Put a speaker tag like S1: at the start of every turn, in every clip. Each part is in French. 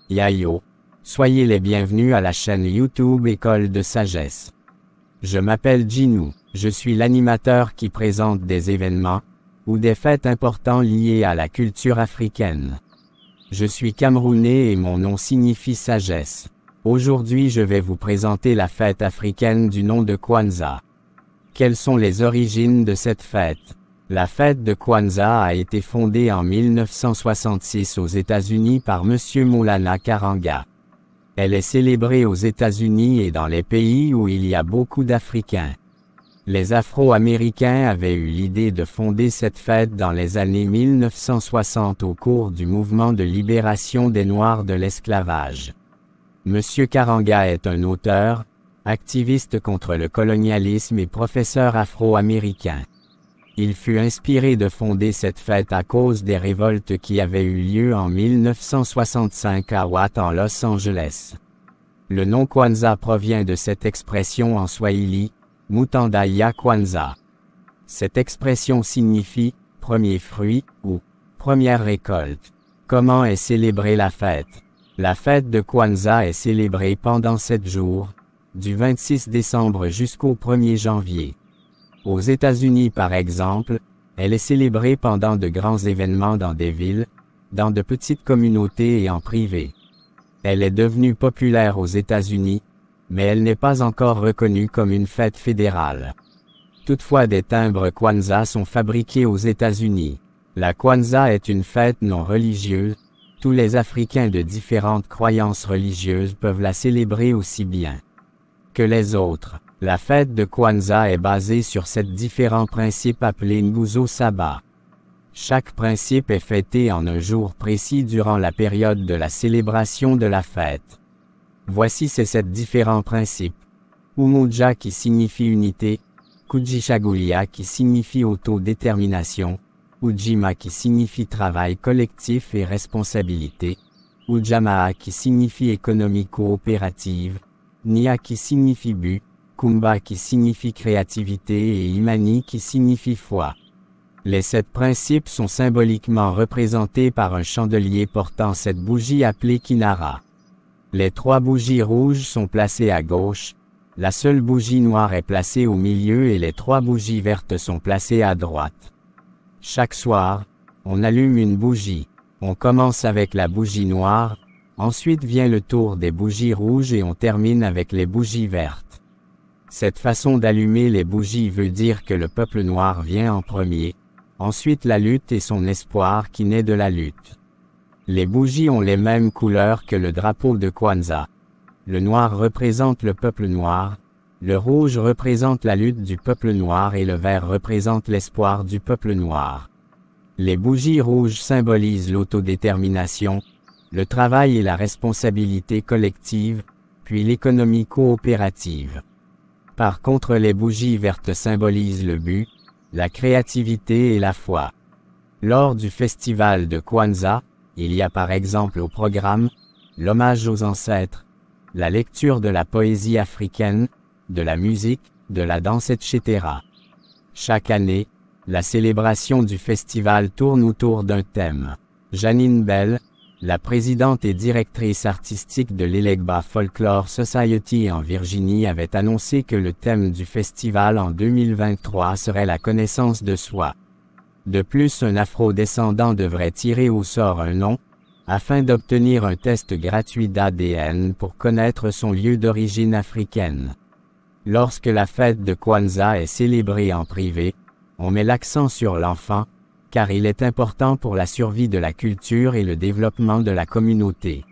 S1: Yayo. Soyez les bienvenus à la chaîne YouTube École de Sagesse. Je m'appelle Djinou, je suis l'animateur qui présente des événements, ou des fêtes importants liés à la culture africaine. Je suis camerounais et mon nom signifie sagesse. Aujourd'hui je vais vous présenter la fête africaine du nom de Kwanzaa. Quelles sont les origines de cette fête? La fête de Kwanzaa a été fondée en 1966 aux États-Unis par M. Maulana Karanga. Elle est célébrée aux États-Unis et dans les pays où il y a beaucoup d'Africains. Les Afro-Américains avaient eu l'idée de fonder cette fête dans les années 1960 au cours du mouvement de libération des Noirs de l'esclavage. M. Karanga est un auteur, activiste contre le colonialisme et professeur afro-américain. Il fut inspiré de fonder cette fête à cause des révoltes qui avaient eu lieu en 1965 à Watt en Los Angeles. Le nom Kwanzaa provient de cette expression en swahili, Mutanda ya Kwanzaa. Cette expression signifie « premier fruit » ou « première récolte ». Comment est célébrée la fête? La fête de Kwanzaa est célébrée pendant 7 jours, du 26 décembre jusqu'au 1er janvier. Aux États-Unis par exemple, elle est célébrée pendant de grands événements dans des villes, dans de petites communautés et en privé. Elle est devenue populaire aux États-Unis, mais elle n'est pas encore reconnue comme une fête fédérale. Toutefois des timbres Kwanzaa sont fabriqués aux États-Unis. La Kwanzaa est une fête non religieuse, tous les Africains de différentes croyances religieuses peuvent la célébrer aussi bien que les autres. La fête de Kwanzaa est basée sur 7 différents principes appelés Nguzo Saba. Chaque principe est fêté en un jour précis durant la période de la célébration de la fête. Voici ces 7 différents principes. Umoja qui signifie unité, Kujishagulia qui signifie autodétermination, Ujima qui signifie travail collectif et responsabilité, Ujamaa qui signifie économie coopérative, Nia qui signifie but, Kumba qui signifie créativité et Imani qui signifie foi. Les 7 principes sont symboliquement représentés par un chandelier portant 7 bougies appelées Kinara. Les 3 bougies rouges sont placées à gauche, la seule bougie noire est placée au milieu et les 3 bougies vertes sont placées à droite. Chaque soir, on allume une bougie. On commence avec la bougie noire, ensuite vient le tour des bougies rouges et on termine avec les bougies vertes. Cette façon d'allumer les bougies veut dire que le peuple noir vient en premier, ensuite la lutte et son espoir qui naît de la lutte. Les bougies ont les mêmes couleurs que le drapeau de Kwanzaa. Le noir représente le peuple noir, le rouge représente la lutte du peuple noir et le vert représente l'espoir du peuple noir. Les bougies rouges symbolisent l'autodétermination, le travail et la responsabilité collective, puis l'économie coopérative. Par contre les bougies vertes symbolisent le but, la créativité et la foi. Lors du festival de Kwanzaa, il y a par exemple au programme, l'hommage aux ancêtres, la lecture de la poésie africaine, de la musique, de la danse etc. Chaque année, la célébration du festival tourne autour d'un thème. Janine Bell, la présidente et directrice artistique de l'Elegba Folklore Society en Virginie avait annoncé que le thème du festival en 2023 serait la connaissance de soi. De plus, un afro-descendant devrait tirer au sort un nom, afin d'obtenir un test gratuit d'ADN pour connaître son lieu d'origine africaine. Lorsque la fête de Kwanzaa est célébrée en privé, on met l'accent sur l'enfant, car il est important pour la survie de la culture et le développement de la communauté.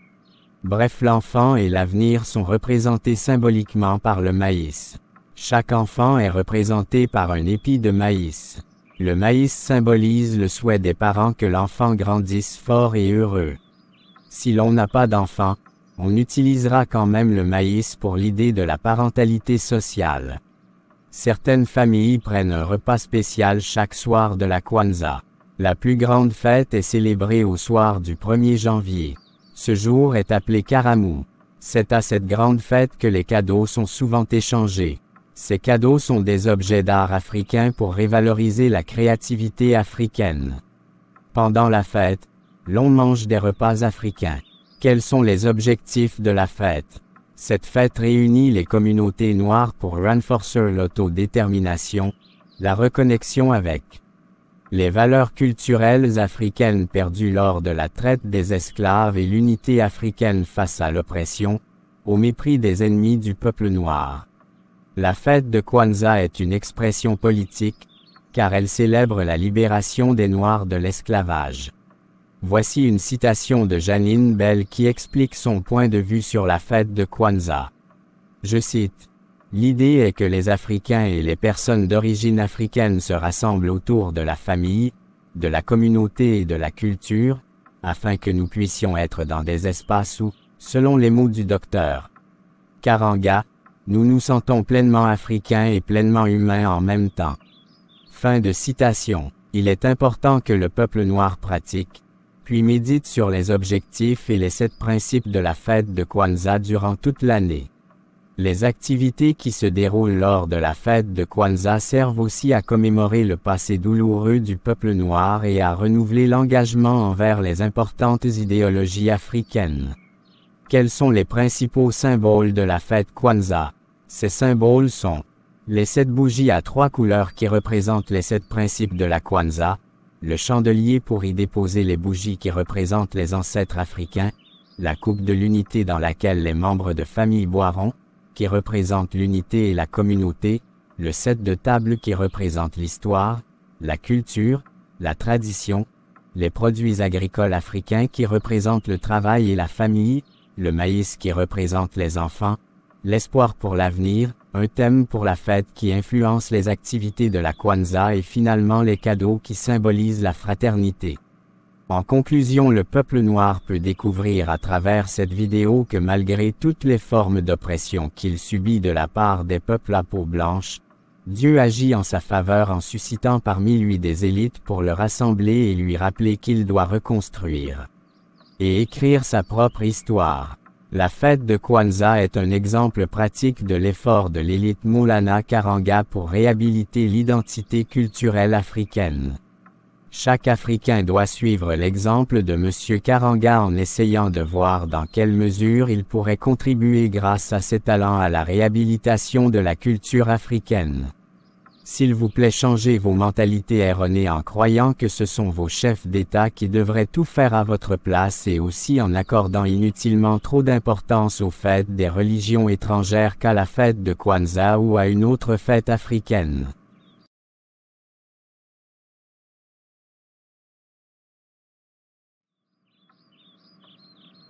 S1: Bref, l'enfant et l'avenir sont représentés symboliquement par le maïs. Chaque enfant est représenté par un épi de maïs. Le maïs symbolise le souhait des parents que l'enfant grandisse fort et heureux. Si l'on n'a pas d'enfant, on utilisera quand même le maïs pour l'idée de la parentalité sociale. Certaines familles prennent un repas spécial chaque soir de la Kwanzaa. La plus grande fête est célébrée au soir du 1er janvier. Ce jour est appelé Karamu. C'est à cette grande fête que les cadeaux sont souvent échangés. Ces cadeaux sont des objets d'art africains pour revaloriser la créativité africaine. Pendant la fête, l'on mange des repas africains. Quels sont les objectifs de la fête? Cette fête réunit les communautés noires pour renforcer l'autodétermination, la reconnexion avec les valeurs culturelles africaines perdues lors de la traite des esclaves et l'unité africaine face à l'oppression, au mépris des ennemis du peuple noir. La fête de Kwanzaa est une expression politique, car elle célèbre la libération des Noirs de l'esclavage. Voici une citation de Janine Bell qui explique son point de vue sur la fête de Kwanzaa. Je cite: « L'idée est que les Africains et les personnes d'origine africaine se rassemblent autour de la famille, de la communauté et de la culture, afin que nous puissions être dans des espaces où, selon les mots du docteur Karanga, nous nous sentons pleinement africains et pleinement humains en même temps. » Fin de citation. Il est important que le peuple noir pratique, puis médite sur les objectifs et les 7 principes de la fête de Kwanzaa durant toute l'année. Les activités qui se déroulent lors de la fête de Kwanzaa servent aussi à commémorer le passé douloureux du peuple noir et à renouveler l'engagement envers les importantes idéologies africaines. Quels sont les principaux symboles de la fête Kwanzaa? Ces symboles sont les 7 bougies à 3 couleurs qui représentent les 7 principes de la Kwanzaa, le chandelier pour y déposer les bougies qui représentent les ancêtres africains, la coupe de l'unité dans laquelle les membres de famille boiront, qui représente l'unité et la communauté, le set de table qui représente l'histoire, la culture, la tradition, les produits agricoles africains qui représentent le travail et la famille, le maïs qui représente les enfants, l'espoir pour l'avenir, un thème pour la fête qui influence les activités de la Kwanzaa et finalement les cadeaux qui symbolisent la fraternité. En conclusion, le peuple noir peut découvrir à travers cette vidéo que malgré toutes les formes d'oppression qu'il subit de la part des peuples à peau blanche, Dieu agit en sa faveur en suscitant parmi lui des élites pour le rassembler et lui rappeler qu'il doit reconstruire et écrire sa propre histoire. La fête de Kwanzaa est un exemple pratique de l'effort de l'élite Maulana Karanga pour réhabiliter l'identité culturelle africaine. Chaque Africain doit suivre l'exemple de M. Karanga en essayant de voir dans quelle mesure il pourrait contribuer grâce à ses talents à la réhabilitation de la culture africaine. S'il vous plaît, changez vos mentalités erronées en croyant que ce sont vos chefs d'État qui devraient tout faire à votre place et aussi en accordant inutilement trop d'importance aux fêtes des religions étrangères qu'à la fête de Kwanzaa ou à une autre fête africaine.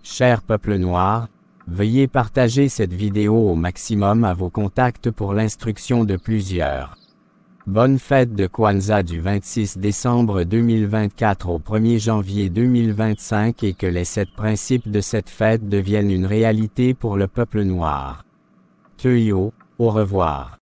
S1: Cher peuple noir, veuillez partager cette vidéo au maximum à vos contacts pour l'instruction de plusieurs. Bonne fête de Kwanzaa du 26 décembre 2024 au 1er janvier 2025 et que les 7 principes de cette fête deviennent une réalité pour le peuple noir. Teuyo, au revoir.